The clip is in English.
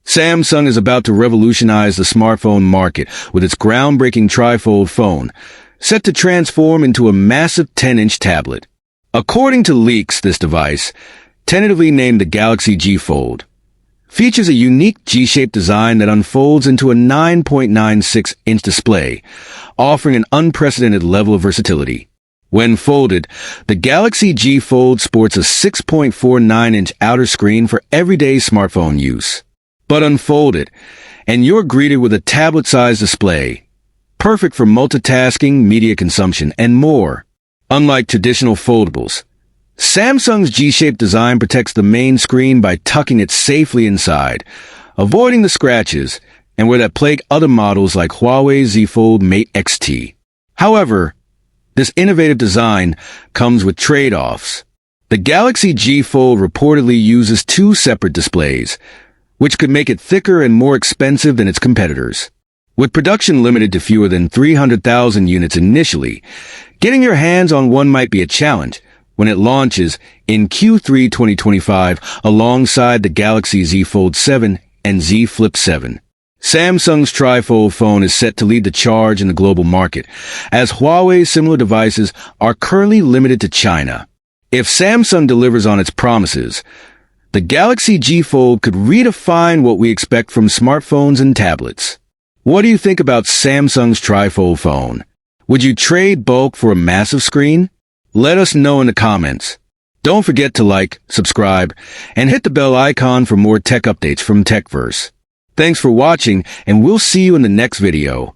Samsung is about to revolutionize the smartphone market with its groundbreaking trifold phone, set to transform into a massive 10-inch tablet. According to leaks, this device, tentatively named the Galaxy G Fold, features a unique G-shaped design that unfolds into a 9.96-inch display, offering an unprecedented level of versatility. When folded, the Galaxy G Fold sports a 6.49-inch outer screen for everyday smartphone use. But unfolded, and you're greeted with a tablet-sized display, perfect for multitasking, media consumption, and more. Unlike traditional foldables, Samsung's G-shaped design protects the main screen by tucking it safely inside, avoiding the scratches and wear that plague other models like Huawei Z Fold Mate XT. However, this innovative design comes with trade-offs. The Galaxy G Fold reportedly uses two separate displays, which could make it thicker and more expensive than its competitors. With production limited to fewer than 300,000 units initially, getting your hands on one might be a challenge when it launches in Q3 2025 alongside the Galaxy Z Fold 7 and Z Flip 7. Samsung's trifold phone is set to lead the charge in the global market, as Huawei's similar devices are currently limited to China. If Samsung delivers on its promises, the Galaxy G Fold could redefine what we expect from smartphones and tablets. What do you think about Samsung's trifold phone? Would you trade bulk for a massive screen? Let us know in the comments. Don't forget to like, subscribe, and hit the bell icon for more tech updates from Techverse. Thanks for watching, and we'll see you in the next video.